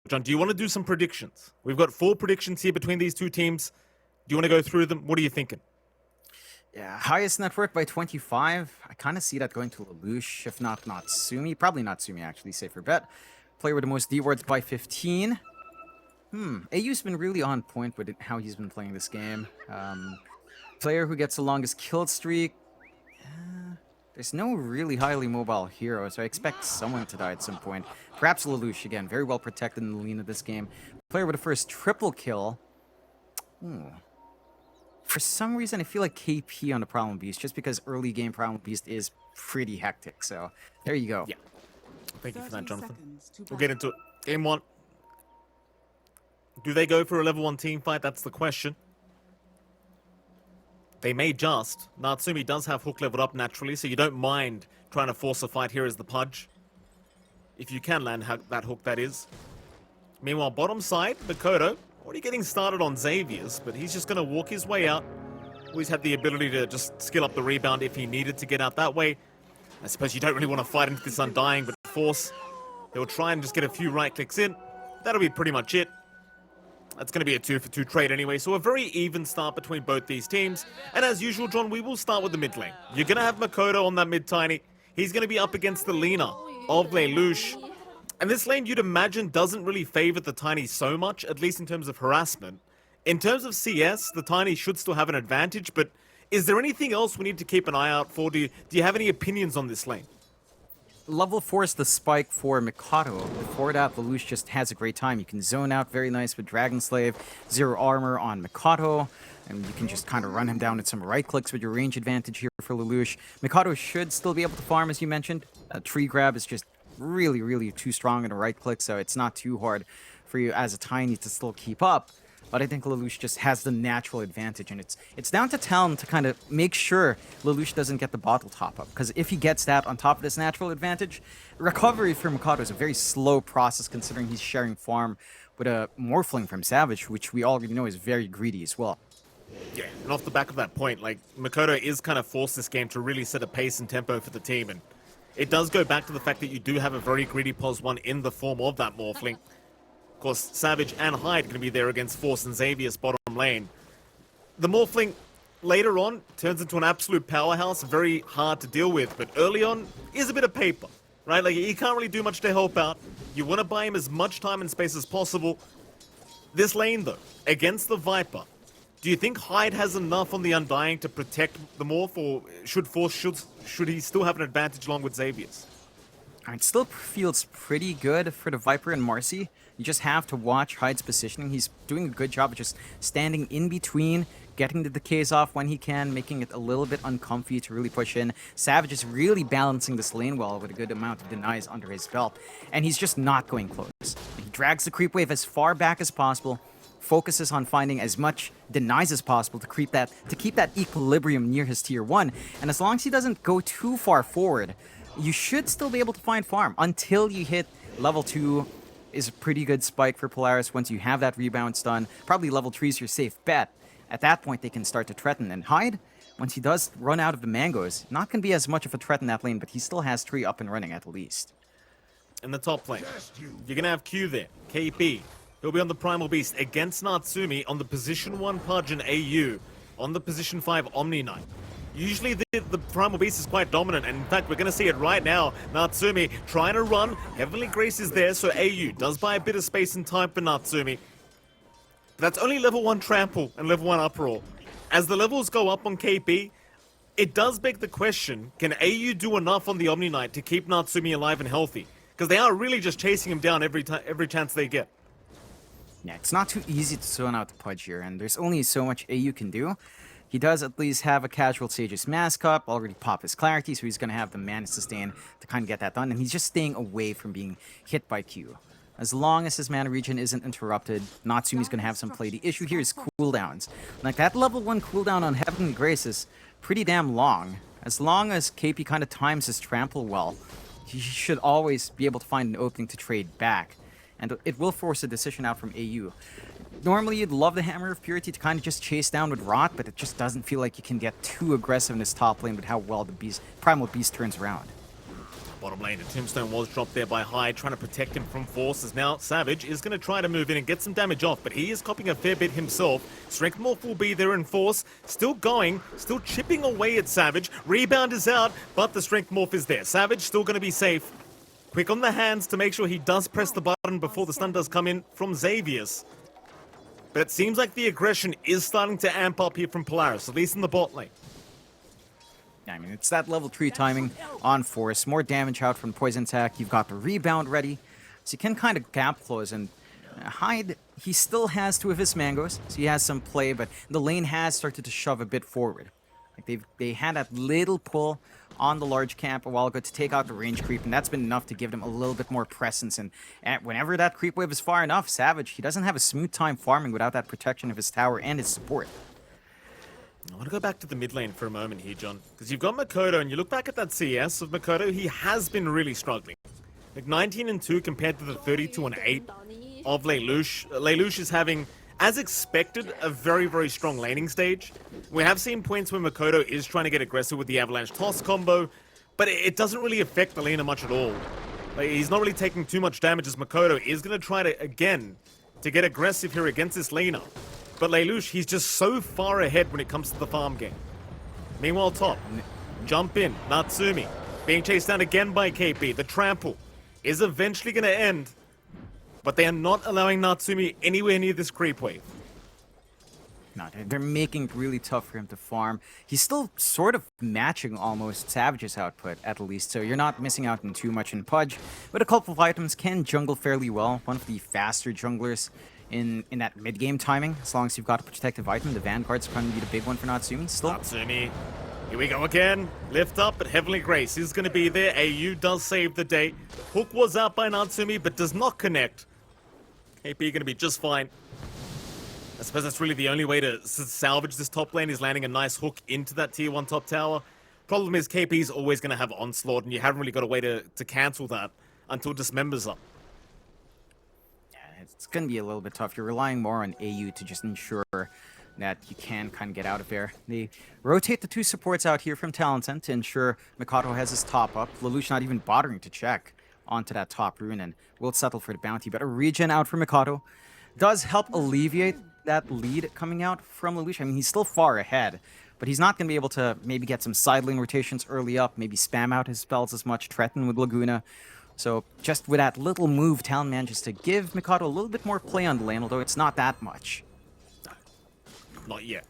John, do you want to do some predictions? We've got 4 predictions here between these two teams. Do you want to go through them? What are you thinking? Yeah, highest network by 25. I kind of see that going to Lelouch, if not Natsumi. Probably Natsumi, actually, safer bet. Player with the most D-wards by 15. AU's been really on point with how he's been playing this game. Player who gets the longest kill streak. There's no really highly mobile hero, so I expect someone to die at some point. Perhaps Lelouch, again, very well protected in the lane of this game. Player with the first triple kill. For some reason, I feel like KP on the Problem Beast, just because early game Problem Beast is pretty hectic. So, there you go. Yeah. Thank you for that, Jonathan. We'll get into it. Game 1. Do they go for a level 1 team fight? That's the question. They may just. Natsumi does have hook leveled up naturally, so you don't mind trying to force a fight here as the Pudge. If you can land that hook, that is. Meanwhile, bottom side, Makoto, already getting started on Xavier's, but he's just going to walk his way out. Always had the ability to just skill up the rebound if he needed to get out that way. I suppose you don't really want to fight into this Undying, but force. They'll try and just get a few right clicks in. That'll be pretty much it. That's going to be a 2-for-2 trade anyway, so a very even start between both these teams. And as usual, John, we will start with the mid lane. You're going to have Makoto on that mid tiny. He's going to be up against the Lina of Lelouch. And this lane, you'd imagine, doesn't really favor the tiny so much, at least in terms of harassment. In terms of CS, the tiny should still have an advantage, but is there anything else we need to keep an eye out for? Do you have any opinions on this lane? Level 4 is the spike for Mikado. Before that, Lelouch just has a great time. You can zone out very nice with Dragon Slave, 0 armor on Mikado, and you can just kind of run him down with some right clicks with your range advantage here for Lelouch. Mikado should still be able to farm, as you mentioned. A tree grab is just really, really too strong in a right click, so it's not too hard for you as a tiny to still keep up. But I think Lelouch just has the natural advantage, and it's down to Talon to kind of make sure Lelouch doesn't get the bottle top up. Because if he gets that on top of this natural advantage, recovery for Mikado is a very slow process considering he's sharing farm with a Morphling from Savage, which we already know is very greedy as well. Yeah, and off the back of that point, like, Makoto is kind of forced this game to really set a pace and tempo for the team, and it does go back to the fact that you do have a very greedy pos 1 in the form of that Morphling. Of course, Savage and Hyde going to be there against Force and Xavier's bottom lane. The Morphling later on turns into an absolute powerhouse, very hard to deal with, but early on is a bit of paper, right? Like, he can't really do much to help out. You want to buy him as much time and space as possible. This lane, though, against the Viper, do you think Hyde has enough on the Undying to protect the Morph, or should he still have an advantage along with Xavier's? It still feels pretty good for the Viper and Marcy. You just have to watch Hyde's positioning. He's doing a good job of just standing in between, getting the decays off when he can, making it a little bit uncomfy to really push in. Savage is really balancing this lane well with a good amount of denies under his belt, and he's just not going close. He drags the creep wave as far back as possible, focuses on finding as much denies as possible to keep that equilibrium near his tier 1, and as long as he doesn't go too far forward, you should still be able to find farm until you hit level 2. Is a pretty good spike for Polaris. Once you have that rebound stun, probably level 3 is your safe bet. At that point, they can start to threaten. And Hyde, once he does run out of the mangoes, not going to be as much of a threat in that lane, but he still has 3 up and running at least. In the top lane, you're going to have Q there, KP. He'll be on the Primal Beast against Natsumi on the position 1 Pudge and AU on the position 5 Omni Knight. Usually the Primal Beast is quite dominant, and in fact, we're going to see it right now. Natsumi trying to run. Heavenly Grace is there, so AU does buy a bit of space and time for Natsumi. But that's only level 1 Trample and level 1 Uproar. As the levels go up on KP, it does beg the question, can AU do enough on the Omni Knight to keep Natsumi alive and healthy? Because they are really just chasing him down every chance they get. Yeah, it's not too easy to zone out the Pudge here, and there's only so much AU can do. He does at least have a casual Sage's Mask up, already pop his Clarity, so he's going to have the mana sustain to kind of get that done, and he's just staying away from being hit by Q. As long as his mana regen isn't interrupted, Natsumi's going to have some play. The issue here is cooldowns. Like, that level 1 cooldown on Heavenly Grace is pretty damn long. As long as KP kind of times his trample well, he should always be able to find an opening to trade back, and it will force a decision out from AU. Normally, you'd love the Hammer of Purity to kind of just chase down with Rot, but it just doesn't feel like you can get too aggressive in this top lane with how well the Primal Beast turns around. Bottom lane, the tombstone was dropped there by Hyde, trying to protect him from forces. Now, Savage is going to try to move in and get some damage off, but he is copying a fair bit himself. Strength Morph will be there in force. Still going, still chipping away at Savage. Rebound is out, but the Strength Morph is there. Savage still going to be safe. Quick on the hands to make sure he does press the button before the stun does come in from Xavius. But it seems like the aggression is starting to amp up here from Polaris, at least in the bot lane. I mean, it's that level 3 timing on Force. More damage out from Poison Attack. You've got the rebound ready. So you can kind of gap close. And Hyde, he still has 2 of his mangoes. So he has some play, but the lane has started to shove a bit forward. Like they had that little pull on the large camp a while ago to take out the range creep, and that's been enough to give them a little bit more presence. And whenever that creep wave is far enough, Savage, he doesn't have a smooth time farming without that protection of his tower and his support. I want to go back to the mid lane for a moment here, John, because you've got Makoto, and you look back at that CS of Makoto, he has been really struggling. Like 19-2 compared to the 32-8 of Lelouch. Lelouch is having, as expected, a very, very strong laning stage. We have seen points where Makoto is trying to get aggressive with the Avalanche Toss combo, but it doesn't really affect the laner much at all. Like, he's not really taking too much damage as Makoto is going to try to, again, to get aggressive here against this laner. But Lelouch, he's just so far ahead when it comes to the farm game. Meanwhile, top, jump in, Natsumi, being chased down again by KP. The trample is eventually going to end, but they are not allowing Natsumi anywhere near this creep wave. No, they're making it really tough for him to farm. He's still sort of matching almost Savage's output, at least, so you're not missing out on too much in Pudge. But a couple of items can jungle fairly well. One of the faster junglers in that mid-game timing, as long as you've got a protective item. The Vanguard's going to be the big one for Natsumi still. Natsumi, here we go again. Lift up, but Heavenly Grace is going to be there. AU does save the day. Hook was out by Natsumi, but does not connect. KP going to be just fine. I suppose that's really the only way to salvage this top lane, is landing a nice hook into that tier 1 top tower. Problem is KP's always going to have Onslaught, and you haven't really got a way to cancel that until it dismembers up. It's going to be a little bit tough. You're relying more on AU to just ensure that you can kind of get out of there. They rotate the 2 supports out here from Talon to ensure Mikato has his top up. Lelouch not even bothering to check onto that top rune, and will settle for the bounty. But a regen out for Mikato does help alleviate that lead coming out from Lelouch. I mean, he's still far ahead, but he's not going to be able to maybe get some side lane rotations early up, maybe spam out his spells as much, threaten with Laguna. So just with that little move, Talon manages to give Mikado a little bit more play on the lane, although it's not that much. Not yet.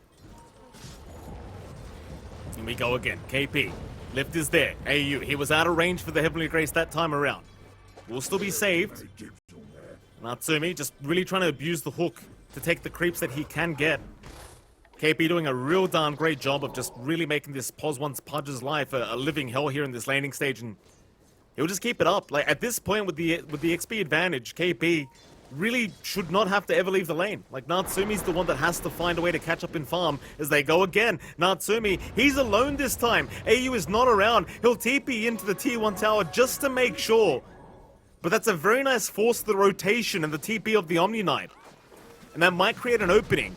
Here we go again. KP. Lift is there. AU. He was out of range for the Heavenly Grace that time around. Will still be saved. Natsumi just really trying to abuse the hook to take the creeps that he can get. KP doing a real darn great job of just really making this Pos Once Pudge's life a living hell here in this laning stage, and he'll just keep it up. Like, at this point with the XP advantage, KP really should not have to ever leave the lane. Like, Natsumi's the one that has to find a way to catch up in farm as they go again. Natsumi, he's alone this time. AU is not around. He'll TP into the tier 1 tower just to make sure. But that's a very nice force to the rotation and the TP of the Omni Knight. And that might create an opening.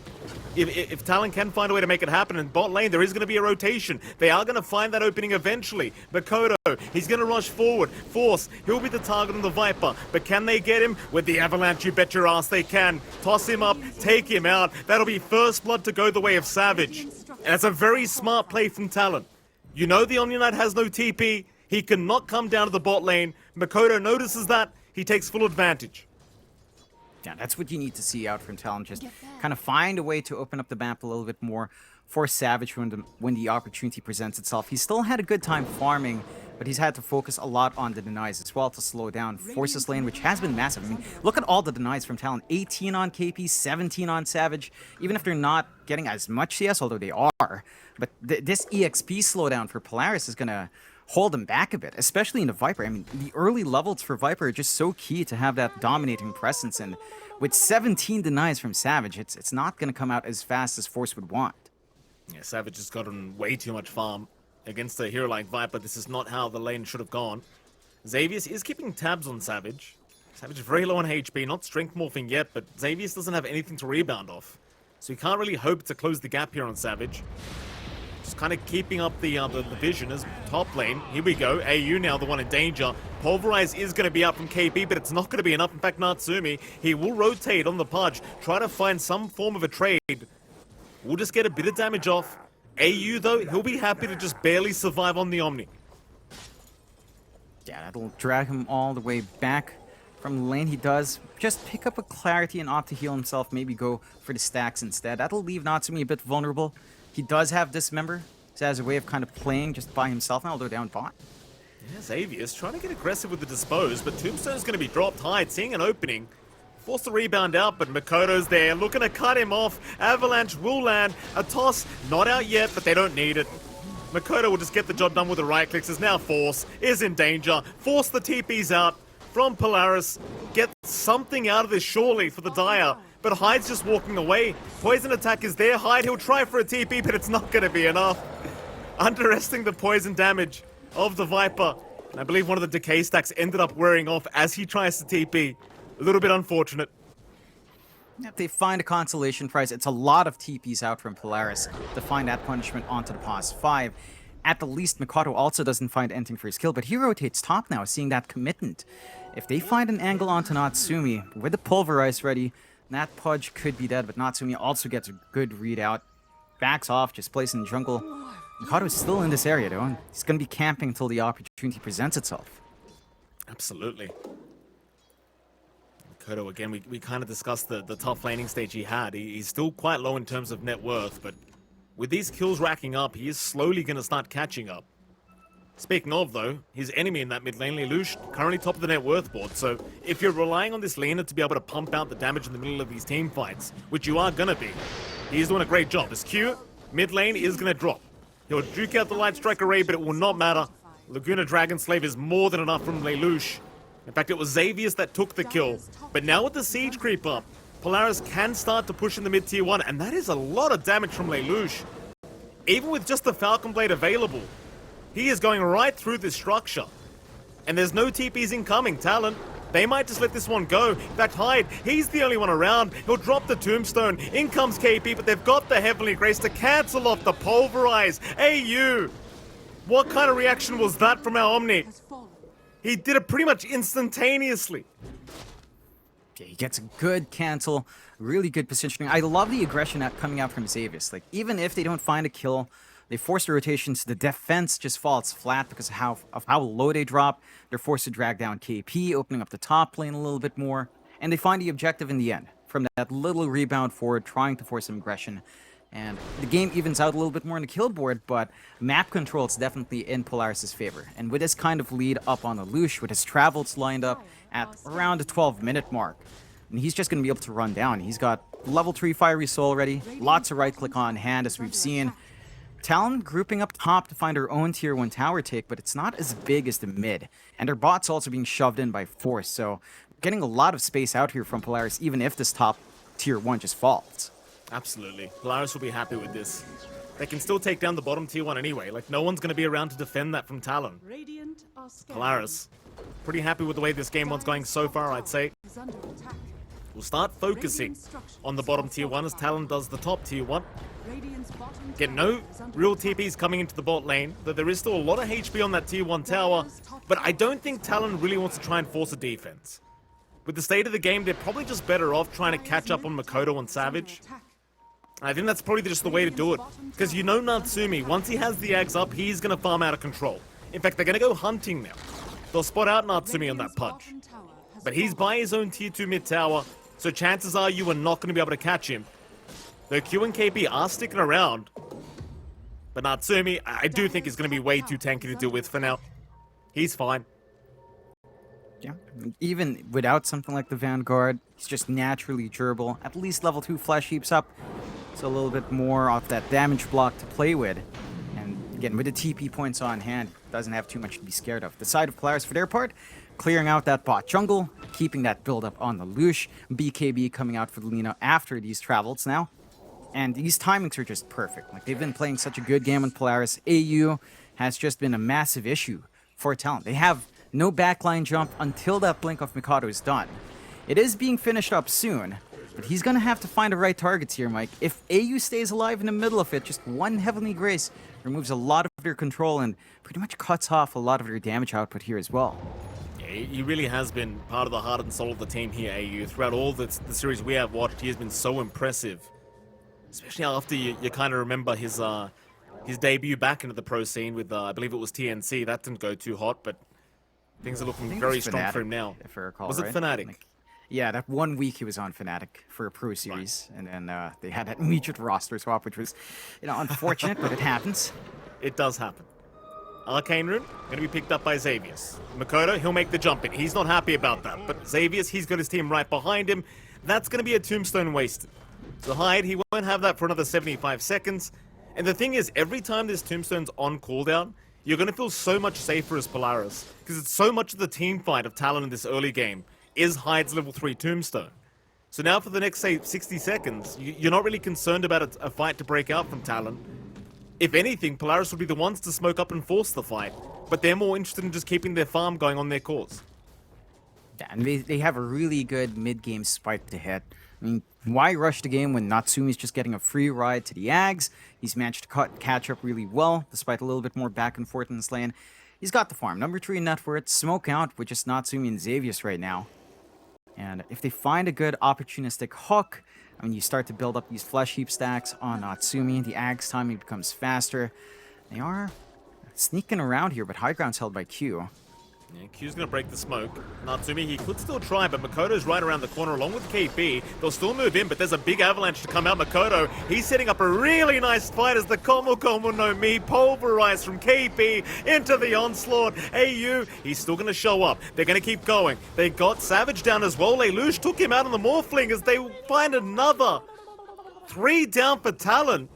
If Talon can find a way to make it happen in bot lane, there is going to be a rotation. They are going to find that opening eventually. Makoto, he's going to rush forward. Force, he'll be the target on the Viper. But can they get him? With the Avalanche, you bet your ass they can. Toss him up, take him out. That'll be first blood to go the way of Savage. And it's a very smart play from Talon. You know the Omni Knight has no TP. He cannot come down to the bot lane. Makoto notices that. He takes full advantage. Yeah, that's what you need to see out from Talon. Just kind of find a way to open up the map a little bit more for Savage when the opportunity presents itself. He's still had a good time farming, but he's had to focus a lot on the denies as well to slow down Force's lane, which has been massive. I mean, look at all the denies from Talon. 18 on KP, 17 on Savage. Even if they're not getting as much CS, although they are, but this EXP slowdown for Polaris is going to hold them back a bit, especially in the Viper. I mean, the early levels for Viper are just so key to have that dominating presence, and with 17 denies from Savage, it's not going to come out as fast as Force would want. Yeah, Savage has gotten way too much farm against a hero like Viper. This is not how the lane should have gone. Xavius is keeping tabs on Savage. Savage is very low on HP, not strength morphing yet, but Xavius doesn't have anything to rebound off. So he can't really hope to close the gap here on Savage. Just kind of keeping up the vision as top lane. Here we go. AU now the one in danger. Pulverize is going to be out from KB, but it's not going to be enough. In fact, Natsumi, he will rotate on the Pudge, try to find some form of a trade. We'll just get a bit of damage off. AU, though, he'll be happy to just barely survive on the Omni. Yeah, that'll drag him all the way back from the lane. He does just pick up a clarity and opt to heal himself, maybe go for the stacks instead. That'll leave Natsumi a bit vulnerable. He does have Dismember, so has a way of kind of playing just by himself now, although down bot. Yeah, Xavier's trying to get aggressive with the Dispose, but Tombstone's going to be dropped high, seeing an opening. Force the rebound out, but Makoto's there, looking to cut him off. Avalanche will land. A toss, not out yet, but they don't need it. Makoto will just get the job done with the right clicks, as now Force is in danger. Force the TPs out from Polaris. Get something out of this surely for the Dire, but Hyde's just walking away. Poison attack is there. Hyde, he'll try for a TP, but it's not going to be enough. Underestimating the poison damage of the Viper. And I believe one of the decay stacks ended up wearing off as he tries to TP. A little bit unfortunate. If they find a consolation prize, it's a lot of TPs out from Polaris to find that punishment onto the pause 5. At the least, Makoto also doesn't find anything for his kill, but he rotates top now, seeing that commitment. If they find an angle onto Natsumi with the Pulverize ready, that Pudge could be dead, but Natsumi also gets a good readout. Backs off, just plays in the jungle. Makoto is still in this area, though, and he's going to be camping until the opportunity presents itself. Absolutely. Makoto, again, we kind of discussed the tough laning stage he had. He's still quite low in terms of net worth, but with these kills racking up, he is slowly going to start catching up. Speaking of, though, his enemy in that mid lane, Lelouch, currently top of the net worth board, so if you're relying on this laner to be able to pump out the damage in the middle of these team fights, which you are going to be, he's doing a great job. His Q, mid lane, is going to drop. He'll juke out the Light Strike array, but it will not matter. Laguna Dragon Slave is more than enough from Lelouch. In fact, it was Xavier's that took the kill. But now with the siege creep up, Polaris can start to push in the mid-tier 1, and that is a lot of damage from Lelouch. Even with just the Falcon Blade available, he is going right through this structure. And there's no TPs incoming. Talon, they might just let this one go. In fact, Hyde, he's the only one around. He'll drop the Tombstone. In comes KP, but they've got the Heavenly Grace to cancel off the Pulverize. AU, what kind of reaction was that from our Omni? He did it pretty much instantaneously. Yeah, he gets a good cancel, really good positioning. I love the aggression coming out from Xavius. Like, even if they don't find a kill, they force the rotations, the defense just falls flat because of how low they drop. They're forced to drag down KP, opening up the top lane a little bit more. And they find the objective in the end, from that little rebound forward, trying to force some aggression. And the game evens out a little bit more on the kill board, but map control is definitely in Polaris' favor. And with this kind of lead up on the Lelouch, with his travels lined up at around the 12-minute mark, and he's just going to be able to run down. He's got level 3 Fiery Soul ready, lots of right-click on hand, as we've seen. Talon grouping up top to find her own tier 1 tower take, but it's not as big as the mid. And her bot's also being shoved in by force, so getting a lot of space out here from Polaris, even if this top tier 1 just falls. Absolutely. Polaris will be happy with this. They can still take down the bottom tier 1 anyway. Like, no one's going to be around to defend that from Talon. Polaris, pretty happy with the way this game one's going so far, I'd say. We'll start focusing on the bottom tier 1 as Talon does the top tier 1. Get no real TPs coming into the bot lane, though there is still a lot of HP on that tier 1 tower, but I don't think Talon really wants to try and force a defense. With the state of the game, they're probably just better off trying to catch up on Makoto and Savage. I think that's probably just the way to do it, because you know Natsumi, once he has the Ags up, he's going to farm out of control. In fact, they're going to go hunting now. They'll spot out Natsumi on that Pudge. But he's by his own tier 2 mid tower, so chances are you are not going to be able to catch him. Though Q and KP are sticking around. But Natsumi, I do think is going to be way too tanky to deal with for now. He's fine. Yeah, even without something like the Vanguard, he's just naturally durable. At least level 2 flash heaps up, so a little bit more off that damage block to play with. And again, with the TP points on hand, doesn't have too much to be scared of. The side of Polaris, for their part, clearing out that bot jungle, keeping that build up on the Lelouch. BKB coming out for the Lina after these travels now. And these timings are just perfect. Like, they've been playing such a good game with Polaris. AU has just been a massive issue for Talon. They have no backline jump until that blink of Mikado is done. It is being finished up soon, But he's going to have to find the right targets here, Mike. If AU stays alive in the middle of it, just one Heavenly Grace removes a lot of their control and pretty much cuts off a lot of their damage output here as well. Yeah, he really has been part of the heart and soul of the team here, AU. Throughout all the series we have watched, he has been so impressive. Especially after you kind of remember his debut back into the pro scene with, I believe it was TNC. That didn't go too hot, but things are looking very strong for him now. If I recall, was it Fnatic? Like, yeah, that 1 week he was on Fnatic for a pro series, and then they had that immediate roster swap, which was, unfortunate, but it happens. It does happen. Arcane Rune, going to be picked up by Xavius. Makoto, he'll make the jump in. He's not happy about that, but Xavius, he's got his team right behind him. That's going to be a tombstone wasted. So Hyde, he won't have that for another 75 seconds. And the thing is, every time this tombstone's on cooldown, you're going to feel so much safer as Polaris, because it's so much of the team fight of Talon in this early game is Hyde's level 3 tombstone. So now for the next, say, 60 seconds, you're not really concerned about a fight to break out from Talon. If anything, Polaris would be the ones to smoke up and force the fight, but they're more interested in just keeping their farm going on their cause. Yeah, and they have a really good mid-game spike to hit. I mean, why rush the game when Natsumi's just getting a free ride to the Ags? He's managed to catch up really well, despite a little bit more back and forth in this lane. He's got the farm. Number 3 net worth, smoke out with just Natsumi and Xavius right now. And if they find a good opportunistic hook, I mean, you start to build up these flesh heap stacks on Natsumi. The Ag's timing becomes faster. They are sneaking around here, but high ground's held by Q. Yeah, Q's going to break the smoke. Natsumi, he could still try, but Makoto's right around the corner along with KP. They'll still move in, but there's a big avalanche to come out. Makoto, he's setting up a really nice fight as the Komo no Mi pulverized from KP into the onslaught. AU, he's still going to show up. They're going to keep going. They got Savage down as well. Lelouch took him out on the Morphling as they find another. 3 down for Talon.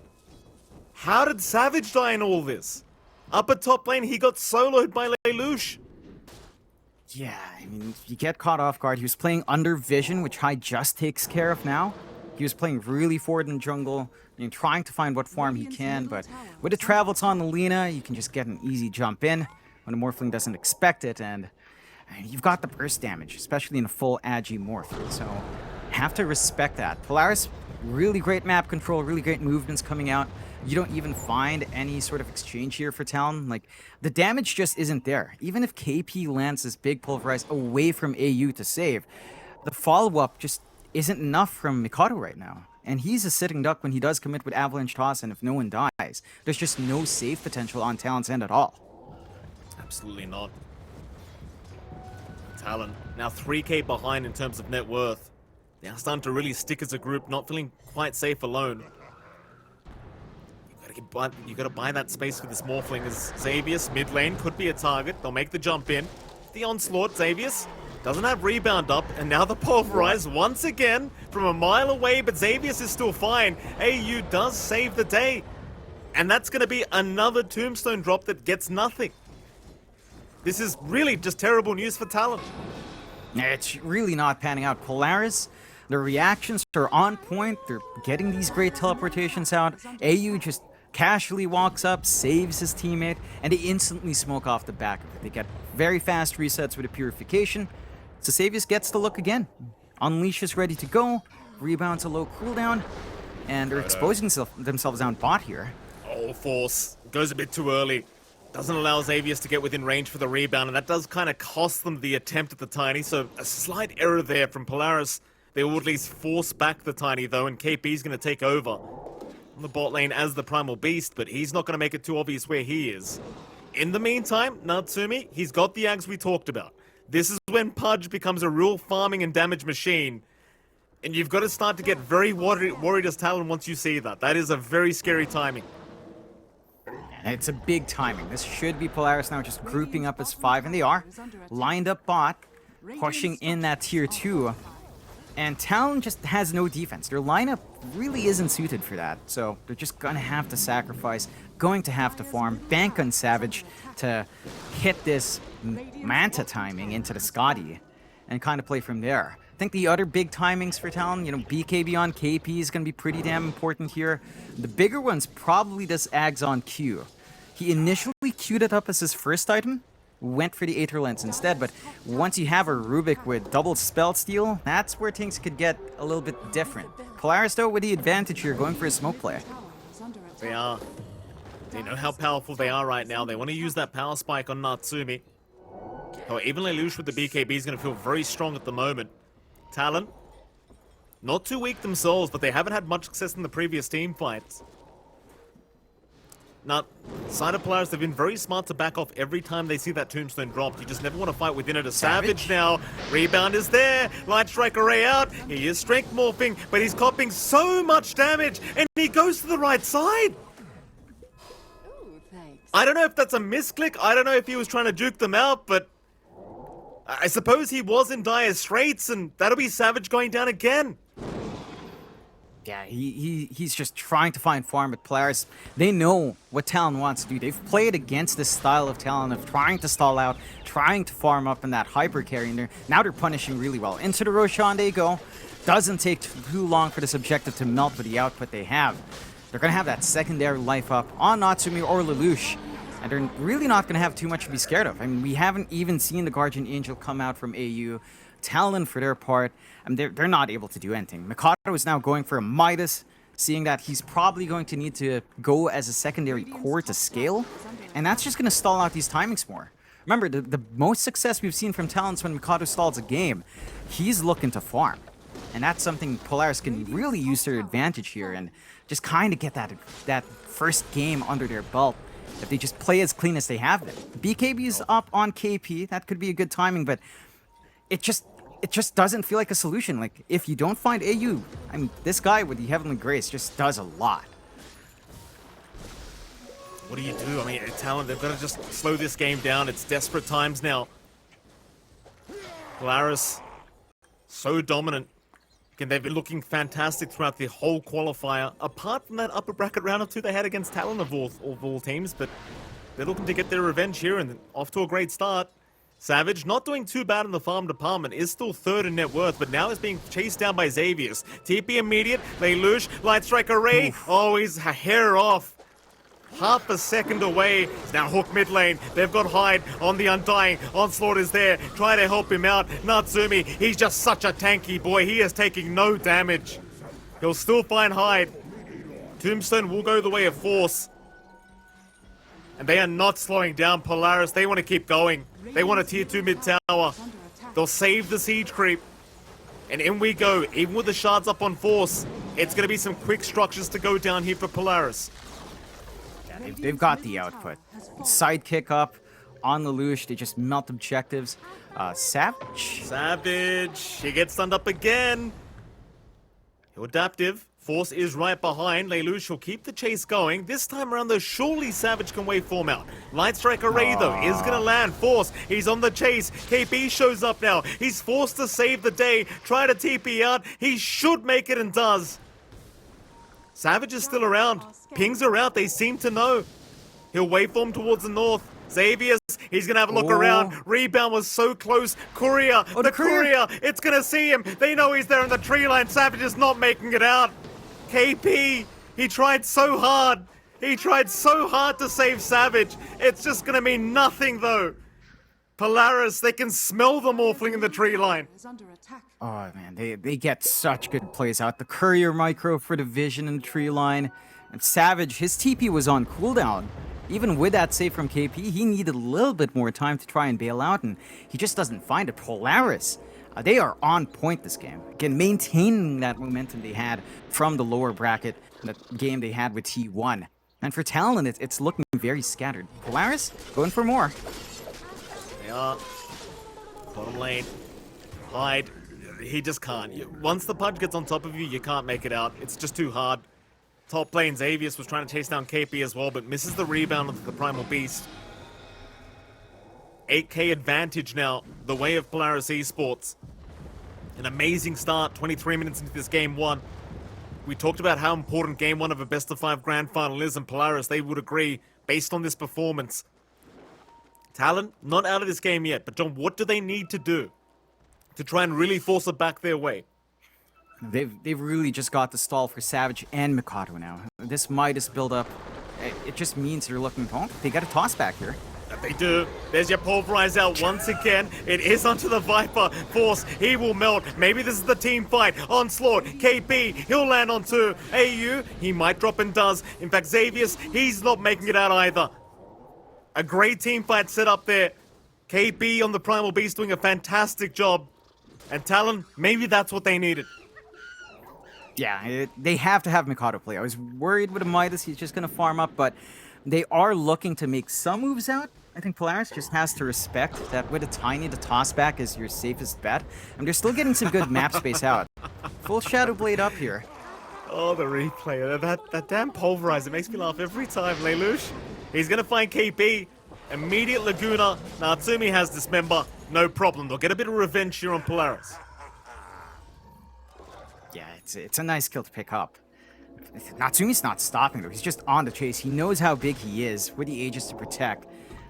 How did Savage die in all this? Up at top lane, he got soloed by Lelouch. Yeah, I mean, you get caught off guard. He was playing under vision, which Hyde just takes care of now. He was playing really forward in jungle, trying to find what farm he can, but with the travels on the Lina, you can just get an easy jump in when a Morphling doesn't expect it, and you've got the burst damage, especially in a full Agi Morph, so have to respect that. Polaris, really great map control, really great movements coming out. You don't even find any sort of exchange here for Talon. Like, the damage just isn't there. Even if KP lands this big pulverize away from AU to save, the follow-up just isn't enough from Mikado right now. And he's a sitting duck when he does commit with Avalanche Toss, and if no one dies, there's just no save potential on Talon's end at all. Absolutely not. Talon, now 3k behind in terms of net worth. They're starting to really stick as a group, not feeling quite safe alone. You gotta buy that space for this Morphling as Xavius, mid lane, could be a target. They'll make the jump in. The onslaught, Xavius doesn't have rebound up, and now the pulverize once again from a mile away, but Xavius is still fine. AU does save the day. And that's gonna be another tombstone drop that gets nothing. This is really just terrible news for Talon. It's really not panning out. Polaris, their reactions are on point. They're getting these great teleportations out. AU just casually walks up, saves his teammate, and they instantly smoke off the back of it. They get very fast resets with a purification. So Xavius gets to look again. Unleash is ready to go. Rebounds a low cooldown. And they're exposing themselves down bot here. Oh, Force goes a bit too early. Doesn't allow Xavius to get within range for the rebound, and that does kind of cost them the attempt at the Tiny. So a slight error there from Polaris. They will at least force back the Tiny, though, and KP's going to take over on the bot lane as the Primal Beast, but he's not going to make it too obvious where he is. In the meantime, Natsumi, he's got the Ags we talked about. This is when Pudge becomes a real farming and damage machine, and you've got to start to get very worried as Talon once you see that. That is a very scary timing. And it's a big timing. This should be Polaris now just grouping up as 5, and they are. Lined up bot, pushing in that tier 2. And Talon just has no defense. Their lineup really isn't suited for that. So they're just going to have to sacrifice, going to have to farm, bank on Savage to hit this Manta timing into the Scotty and kind of play from there. I think the other big timings for Talon, BKB on KP is going to be pretty damn important here. The bigger one's probably this Ags on Q. He initially queued it up as his first item, went for the Aether Lens instead. But once you have a Rubik with double spell steal, that's where things could get a little bit different. Polaris, though, with the advantage here, going for a smoke play. They are. They know how powerful they are right now. They want to use that power spike on Natsumi. Oh, even Lelouch with the BKB is going to feel very strong at the moment. Talon, not too weak themselves, but they haven't had much success in the previous team fights. Now, side of Polaris, they've been very smart to back off every time they see that tombstone dropped. You just never want to fight within it. A Savage now. Rebound is there. Light Strike Array out. He is strength morphing, but he's copping so much damage, and he goes to the right side. I don't know if that's a misclick. I don't know if he was trying to juke them out, but I suppose he was in dire straits, and that'll be Savage going down again. Yeah, he's just trying to find farm at Polaris. They know what Talon wants to do. They've played against this style of Talon of trying to stall out, trying to farm up in that hyper carry, and now they're punishing really well. Into the Roshan they go. Doesn't take too long for this objective to melt with the output they have. They're going to have that secondary life up on Natsumi or Lelouch, and they're really not going to have too much to be scared of. I mean, we haven't even seen the Guardian Angel come out from AU. Talon, for their part, they're not able to do anything. Mikado is now going for a Midas, seeing that he's probably going to need to go as a secondary core to scale, and that's just going to stall out these timings more. Remember, the most success we've seen from Talon is when Mikado stalls a game. He's looking to farm, and that's something Polaris can really use their advantage here and just kind of get that first game under their belt if they just play as clean as they have been. BKB is up on KP. That could be a good timing, but it just doesn't feel like a solution. Like, if you don't find AU, I mean, this guy with the Heavenly Grace just does a lot. What do you do? I mean, Talon, they've got to just slow this game down. It's desperate times now. Polaris, so dominant. Again, they've been looking fantastic throughout the whole qualifier. Apart from that upper bracket round or two they had against Talon of all teams, but they're looking to get their revenge here and off to a great start. Savage, not doing too bad in the farm department, is still third in net worth, but now is being chased down by Xavius. TP immediate, Lelouch, Light Strike Array. Oof. Oh, he's a hair off. Half a second away. It's now Hook mid lane. They've got Hyde on the Undying. Onslaught is there. Try to help him out. Natsumi, he's just such a tanky boy. He is taking no damage. He'll still find Hyde. Tombstone will go the way of Force. And they are not slowing down Polaris. They want to keep going. They want a tier 2 mid tower. They'll save the siege creep. And in we go. Even with the shards up on Force, it's going to be some quick structures to go down here for Polaris. Yeah, they've got the output. Sidekick up on Lelouch. They just melt objectives. Savage. He gets stunned up again. He'll adaptive. Force is right behind. Lelouch will keep the chase going. This time around, though, surely Savage can waveform out. Light Strike Array, though, is going to land. Force, he's on the chase. KP shows up now. He's forced to save the day. Try to TP out. He should make it and does. Savage is still around. Pings are out. They seem to know. He'll waveform towards the north. Xavius, he's going to have a look around. Rebound was so close. Courier, the Courier, it's going to see him. They know he's there in the tree line. Savage is not making it out. KP, he tried so hard. He tried so hard to save Savage. It's just going to mean nothing, though. Polaris, they can smell the Morphling in the tree line. Oh, man, they get such good plays out. The Courier micro for the vision in the tree line. And Savage, his TP was on cooldown. Even with that save from KP, he needed a little bit more time to try and bail out, and he just doesn't find it. Polaris, they are on point this game. Again, maintaining that momentum they had from the lower bracket, that game they had with T1. And for Talon, it's looking very scattered. Polaris, going for more. They are. Bottom lane. Hyde. He just can't. Once the Pudge gets on top of you, you can't make it out. It's just too hard. Top lane, Xavius was trying to chase down KP as well, but misses the rebound of the Primal Beast. 8k advantage now, the way of Polaris Esports. An amazing start, 23 minutes into this game one. We talked about how important game one of a best of 5 grand final is, and Polaris, they would agree, based on this performance. Talon, not out of this game yet, but John, what do they need to do to try and really force it back their way? They've really just got the stall for Savage and Mikado now. This Midas build-up, it just means they're looking home. They got a toss back here. They do. There's your Pulverize out once again. It is onto the Viper. Force, he will melt. Maybe this is the team fight. Onslaught, KP, he'll land on two. AU, he might drop and does. In fact, Xavius, he's not making it out either. A great team fight set up there. KP on the Primal Beast doing a fantastic job. And Talon, maybe that's what they needed. Yeah, they have to have Mikado play. I was worried with a Midas, he's just going to farm up, but they are looking to make some moves out. I think Polaris just has to respect that with a Tiny, the toss back is your safest bet. And they're still getting some good map space out. Full Shadow Blade up here. Oh, the replay. That damn Pulverize, it makes me laugh every time. Lelouch, he's going to find KP. Immediate Laguna. Natsumi has Dismember. No problem. They'll get a bit of revenge here on Polaris. Yeah, it's a nice kill to pick up. Natsumi's not stopping though. He's just on the chase. He knows how big he is with the Aegis to protect.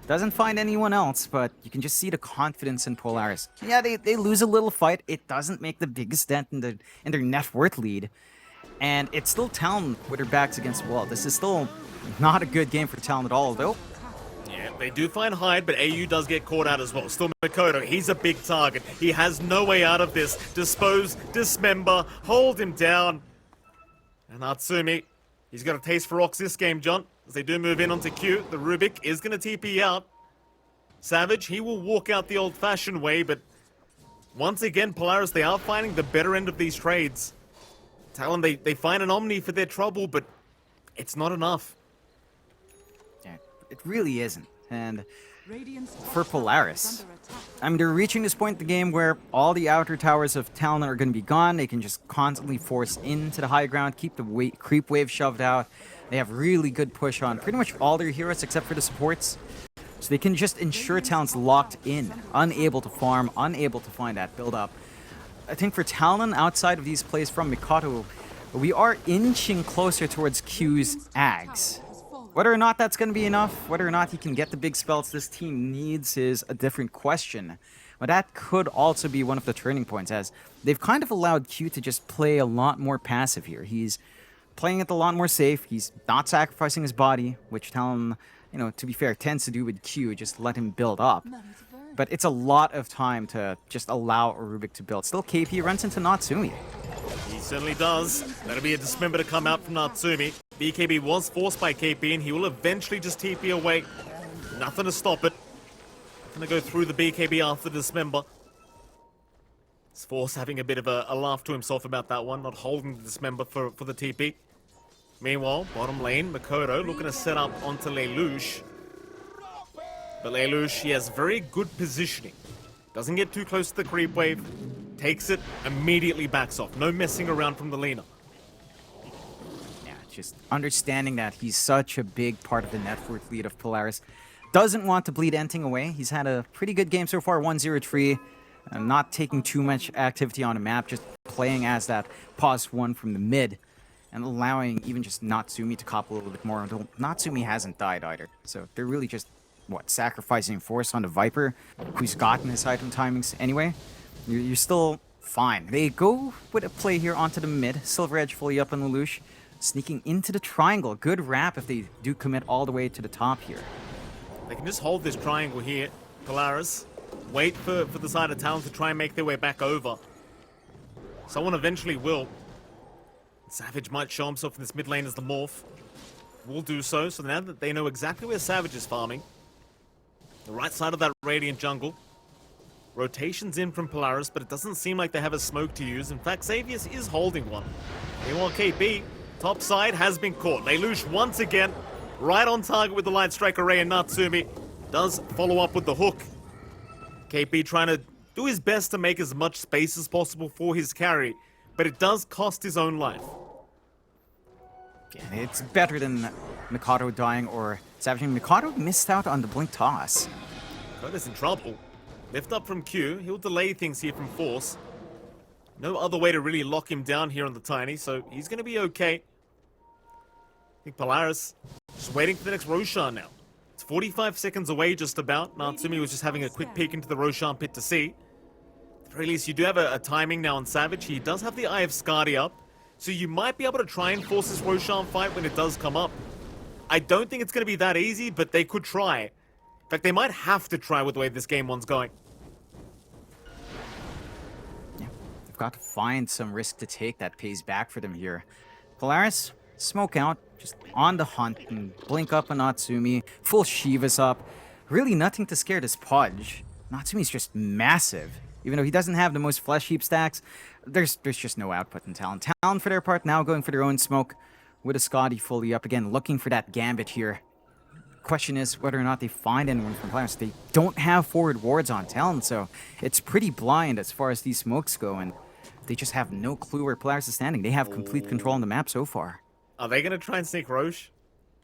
Doesn't find anyone else, but you can just see the confidence in Polaris. Yeah, they lose a little fight. It doesn't make the biggest dent in their net worth lead. And it's still Talon with their backs against the wall. This is still not a good game for Talon at all, though. Yeah, they do find Hyde, but AU does get caught out as well. Still Makoto, he's a big target. He has no way out of this. Dispose, dismember, hold him down. And Natsumi, he's got a taste for rocks this game, John. As they do move in onto Q, the Rubik is going to TP out. Savage, he will walk out the old-fashioned way, but once again, Polaris, they are finding the better end of these trades. Talon, they find an Omni for their trouble, but it's not enough. Yeah, it really isn't. And for Polaris, I mean, they're reaching this point in the game where all the outer towers of Talon are going to be gone. They can just constantly force into the high ground, keep the creep wave shoved out. They have really good push on pretty much all their heroes except for the supports. So they can just ensure Talon's locked in, unable to farm, unable to find that build-up. I think for Talon, outside of these plays from Mikado, we are inching closer towards Q's Ags. Whether or not that's going to be enough, whether or not he can get the big spells this team needs is a different question. But that could also be one of the turning points, as they've kind of allowed Q to just play a lot more passive here. He's playing it a lot more safe. He's not sacrificing his body, which Talon, you know, to be fair, tends to do with Q, just let him build up. But it's a lot of time to just allow a Rubik to build. Still, KP runs into Natsumi. He certainly does. That'll be a Dismember to come out from Natsumi. BKB was forced by KP, and he will eventually just TP away. Nothing to stop it. Gonna go through the BKB after the Dismember. It's Force having a bit of a laugh to himself about that one, not holding the Dismember for the TP. Meanwhile, bottom lane, Makoto looking to set up onto Lelouch. But Lelouch, he has very good positioning. Doesn't get too close to the creep wave. Takes it, immediately backs off. No messing around from the laner. Yeah, just understanding that he's such a big part of the net worth lead of Polaris. Doesn't want to bleed anything away. He's had a pretty good game so far, 1-0-3. Not taking too much activity on the map, just playing as that pause one from the mid. And allowing even just Natsumi to cop a little bit more, until Natsumi hasn't died either. So they're really just, sacrificing Force on the Viper, who's gotten his item timings anyway. You're still fine. They go with a play here onto the mid. Silver Edge fully up on Lelouch. Sneaking into the triangle. Good wrap if they do commit all the way to the top here. They can just hold this triangle here. Polaris, wait for the side of Talon to try and make their way back over. Someone eventually will. Savage might show himself in this mid lane as the Morph. Will do so now that they know exactly where Savage is farming. The right side of that Radiant jungle. Rotations in from Polaris, but it doesn't seem like they have a smoke to use. In fact, Xavius is holding one. Meanwhile, KB, top side, has been caught. Lelouch once again, right on target with the Light Strike Array, and Natsumi does follow up with the hook. KP trying to do his best to make as much space as possible for his carry, but it does cost his own life. Yeah, it's better than Mikado dying or Savage. Mikado missed out on the blink toss. Koda's in trouble. Lift up from Q, he'll delay things here from Force. No other way to really lock him down here on the Tiny, so he's going to be okay. I think Polaris just waiting for the next Roshan now. It's 45 seconds away just about. Natsumi was just having a quick peek into the Roshan pit to see. At the very least, you do have a timing now on Savage. He does have the Eye of Skadi up, so you might be able to try and force this Roshan fight when it does come up. I don't think it's going to be that easy, but they could try. In fact, they might have to try with the way this game one's going. Yeah, they've got to find some risk to take that pays back for them here. Polaris, smoke out, just on the hunt, and blink up on Natsumi, full Shivas up. Really nothing to scare this Pudge. Natsumi's just massive. Even though he doesn't have the most flesh heap stacks, there's just no output in Talon. Talon, for their part, now going for their own smoke with a Scotty fully up again, looking for that Gambit here. Question is whether or not they find anyone from Polaris. They don't have forward wards on Talon, so it's pretty blind as far as these smokes go, and they just have no clue where Polaris is standing. They have complete control on the map so far. Are they going to try and sneak Roche?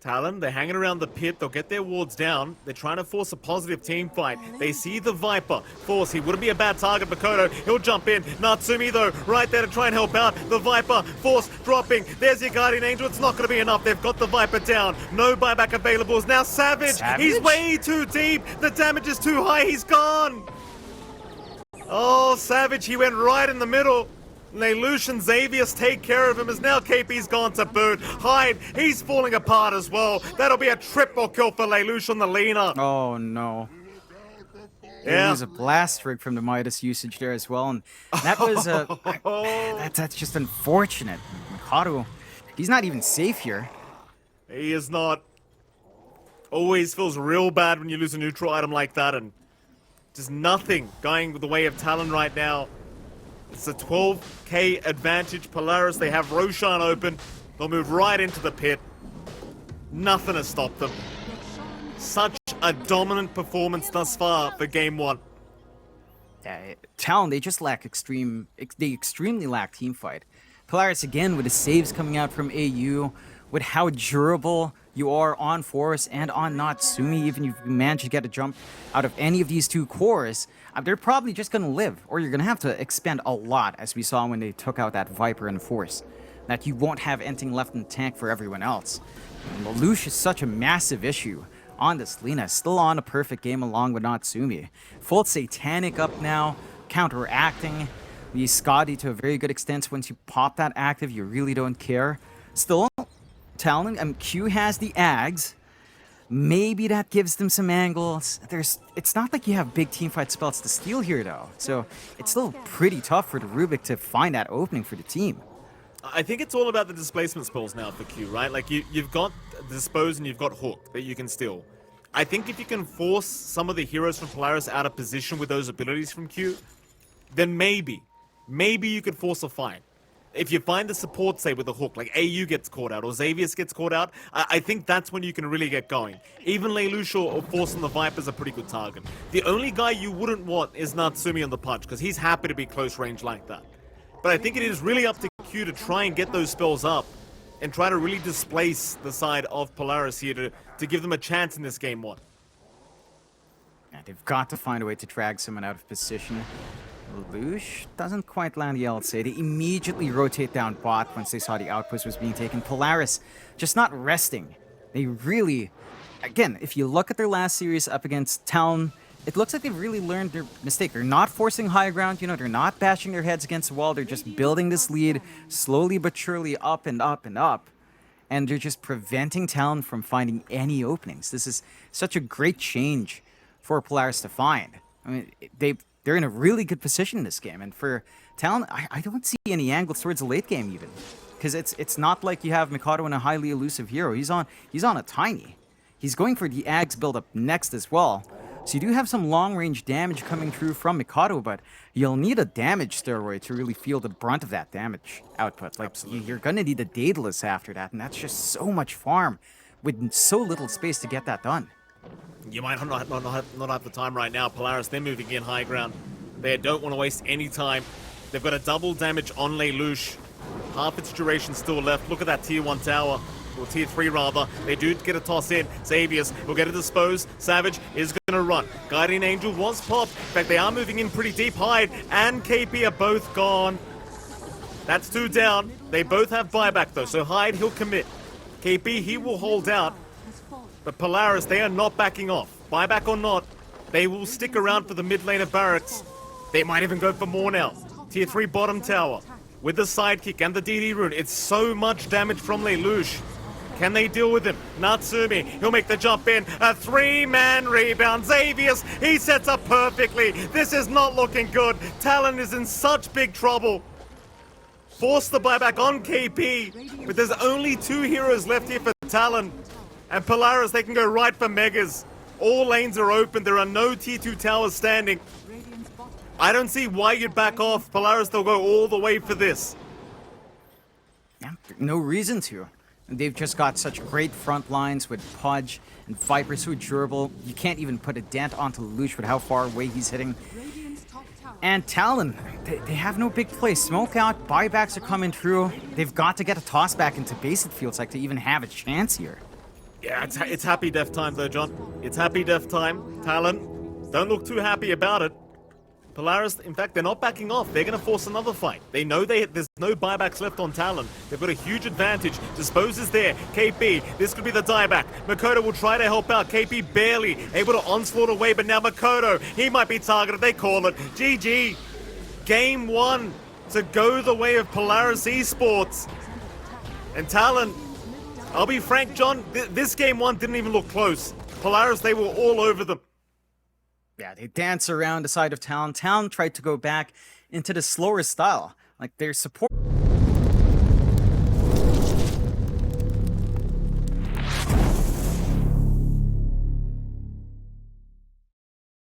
Talon, they're hanging around the pit. They'll get their wards down. They're trying to force a positive team fight. They see the Viper. Force, he wouldn't be a bad target, Makoto. He'll jump in. Natsumi, though, right there to try and help out. The Viper, Force, dropping. There's your Guardian Angel. It's not going to be enough. They've got the Viper down. No buyback available. Now Savage. He's way too deep. The damage is too high. He's gone. Oh, Savage, he went right in the middle. Lelouch and Xavius take care of him as now KP's gone to boot. Hyde, he's falling apart as well. That'll be a triple kill for Lelouch on the Lena. Oh no. Yeah. There was a blast rig from the Midas usage there as well, and that was that's just unfortunate. Mikado, he's not even safe here. He is not. Always feels real bad when you lose a neutral item like that, and just nothing going the way of Talon right now. It's a 12k advantage. Polaris, they have Roshan open. They'll move right into the pit. Nothing has stopped them. Such a dominant performance thus far for game one. Talon, they just lack they extremely lack team fight. Polaris again with the saves coming out from AU, with how durable you are on Force and on Natsumi. Even if you manage to get a jump out of any of these two cores, they're probably just going to live, or you're going to have to expend a lot, as we saw when they took out that Viper and Force, that you won't have anything left in the tank for everyone else. Lelouch is such a massive issue on this Lena, still on a perfect game along with Natsumi. Full Satanic up now, counteracting the Scotty to a very good extent. Once you pop that active, you really don't care. Still, Talon, Q has the Ags. Maybe that gives them some angles. It's not like you have big teamfight spells to steal here, though. So it's still pretty tough for the Rubik to find that opening for the team. I think it's all about the displacement spells now for Q, right? Like, you've got Dispose and you've got Hook that you can steal. I think if you can force some of the heroes from Polaris out of position with those abilities from Q, then maybe you could force a fight. If you find the support, say, with a hook, like AU gets caught out or Xavius gets caught out, I think that's when you can really get going. Even Lelouch or Force on the Viper's a pretty good target. The only guy you wouldn't want is Natsumi on the Punch, because he's happy to be close range like that. But I think it is really up to Q to try and get those spells up and try to really displace the side of Polaris here to give them a chance in this game one. Yeah, they've got to find a way to drag someone out of position. Lelouch doesn't quite land the LC. They immediately rotate down bot once they saw the outpost was being taken. Polaris just not resting. They really, again, if you look at their last series up against Talon, it looks like they've really learned their mistake. They're not forcing high ground, they're not bashing their heads against the wall. They're just building this lead slowly but surely up and up and up. And they're just preventing Talon from finding any openings. This is such a great change for Polaris to find. I mean, they're in a really good position in this game, and for Talon, I don't see any angles towards the late game even, because it's not like you have Mikado in a highly elusive hero. He's on a tiny. He's going for the Ags build up next as well, so you do have some long range damage coming through from Mikado, but you'll need a damage steroid to really feel the brunt of that damage output. Like, you're gonna need a Daedalus after that, and that's just so much farm with so little space to get that done. You might not have the time right now. Polaris, they're moving in high ground. They don't want to waste any time. They've got a double damage on Lelouch. Half its duration still left. Look at that tier 1 tower. Or tier 3 rather. They do get a toss in. Xavius will get a dispose. Savage is going to run. Guardian Angel was popped. In fact, they are moving in pretty deep. Hyde and KP are both gone. That's 2 down. They both have buyback though. So Hyde, he'll commit. KP, he will hold out. But Polaris, they are not backing off. Buyback or not, they will stick around for the mid lane of Barracks. They might even go for more now. Tier 3 bottom tower. With the sidekick and the DD rune. It's so much damage from Lelouch. Can they deal with him? Natsumi, he'll make the jump in. A 3-man rebound. Xavius, he sets up perfectly. This is not looking good. Talon is in such big trouble. Force the buyback on KP, but there's only 2 heroes left here for Talon. And Polaris, they can go right for Megas. All lanes are open. There are no tier 2 towers standing. I don't see why you'd back off. Polaris, they'll go all the way for this. Yeah, no reason to. They've just got such great front lines with Pudge and Viper, so durable. You can't even put a dent onto Lelouch with how far away he's hitting. And Talon, they have no big play. Smoke out, buybacks are coming through. They've got to get a toss back into base, it feels like, to even have a chance here. Yeah, it's happy death time though, John. It's happy death time. Talon, don't look too happy about it. Polaris, in fact, they're not backing off. They're going to force another fight. They know there's no buybacks left on Talon. They've got a huge advantage. Dispose is there. KP, this could be the dieback. Makoto will try to help out. KP barely able to onslaught away, but now Makoto, he might be targeted. They call it. GG. Game 1 to go the way of Polaris Esports. And Talon, I'll be frank, John, this game 1 didn't even look close. Polaris, they were all over them. Yeah, they dance around the side of Talon. Talon tried to go back into the slower style. Like, their support...